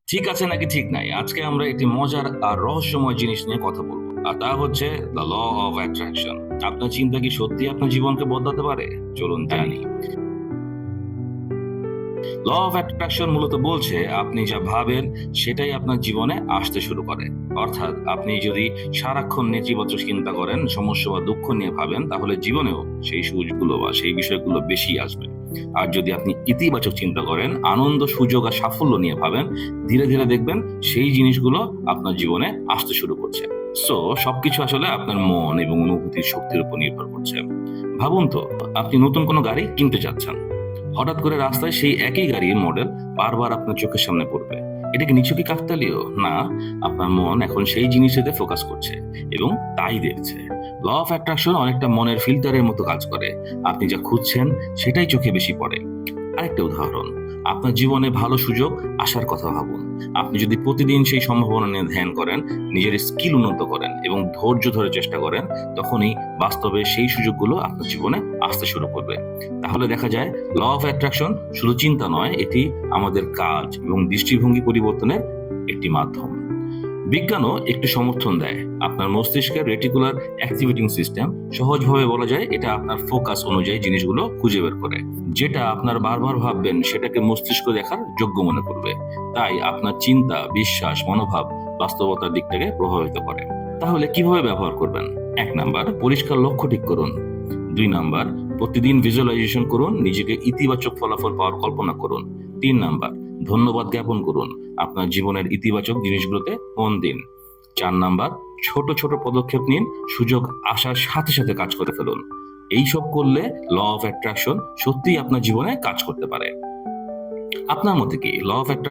ঠিক আছে নাকি ঠিক নাই, আজকে আমরা একটি মজার আর রহস্যময় জিনিস নিয়ে কথা বলবো, আর তা হচ্ছে দ্য ল অফ অ্যাট্রাকশন। আপনার চিন্তা কি সত্যি আপনার জীবনকে বদলাতে পারে? চলুন জানি। ল অফ অ্যাট্রাকশন মূলত বলছে আপনি যা ভাবেন সেটাই আপনার জীবনে আসতে শুরু করে। অর্থাৎ আপনি যদি সারাক্ষণ নেতিবাচক চিন্তা করেন, সমস্যা বা দুঃখ নিয়ে ভাবেন, তাহলে জীবনেও সেই সুযোগগুলো বা সেই বিষয়গুলো বেশি আসবে। আর যদি আপনি ইতিবাচক চিন্তা করেন, আনন্দ, সুযোগ আর সাফল্য নিয়ে ভাবেন, ধীরে ধীরে দেখবেন সেই জিনিসগুলো আপনার জীবনে আসতে শুরু করছে। সো সবকিছু আসলে আপনার মন এবং অনুভূতির শক্তির উপর নির্ভর করছে। ভাবুন তো, আপনি নতুন কোনো গাড়ি কিনতে চাচ্ছেন। হঠাৎ করে রাস্তায় সেই একই গাড়ির মডেল বারবার আপনার চোখের সামনে পড়বে। এটা কি নিছকই কাকতালীয়? না, আপনার মন এখন সেই জিনিসেতে ফোকাস করছে এবং তাই দেখছে। ল অফ অ্যাট্রাকশন অনেকটা মনের ফিল্টারের মতো কাজ করে। আপনি যা খুঁজছেন সেটাই চোখে বেশি পড়ে। আরেকটা উদাহরণ, আপনার জীবনে ভালো সুযোগ আসার কথা ভাবুন। আপনি যদি প্রতিদিন সেই সম্ভাবনা নিয়ে ধ্যান করেন, নিজের স্কিল উন্নত করেন এবং ধৈর্য ধরে চেষ্টা করেন, তখনই বাস্তবে সেই সুযোগগুলো আপনার জীবনে আসতে শুরু করবে। তাহলে দেখা যায় ল অফ অ্যাট্রাকশন শুধু চিন্তা নয়, এটি আমাদের কাজ এবং দৃষ্টিভঙ্গি পরিবর্তনের একটি মাধ্যম। বিজ্ঞানও একটু সমর্থন দেয়। আপনার মস্তিষ্কের রেটিকুলার অ্যাক্টিভেটিং সিস্টেম, সহজভাবে বলা যায় এটা আপনার ফোকাস অনুযায়ী জিনিসগুলো খুঁজে বের করে। যেটা আপনার বারবার ভাববেন সেটাকে মস্তিষ্ক দেখার যোগ্য মনে করবে। তাই আপনার চিন্তা, বিশ্বাস, মনোভাব বাস্তবতার দিকটাকে প্রভাবিত করে। তাহলে কিভাবে ব্যবহার করবেন? 1 নাম্বার, পরিষ্কার লক্ষ্য ঠিক করুন। 2 নাম্বার, প্রতিদিন ভিজুয়ালাইজেশন করুন, নিজেকে ইতিবাচক ফলাফল পাওয়ার কল্পনা করুন। 3 নাম্বার, ধন্যবাদ জ্ঞাপন করুন, আপনার জীবনের ইতিবাচক জিনিসগুলোতে মন দিন। 4 নাম্বার, ছোট ছোট পদক্ষেপ নিন, সুযোগ আসার সাথে সাথে কাজ করে ফেলুন। এইসব করলে ল অফ অ্যাট্রাকশন সত্যিই আপনার জীবনে কাজ করতে পারে। আপনার মতে কি ল অফ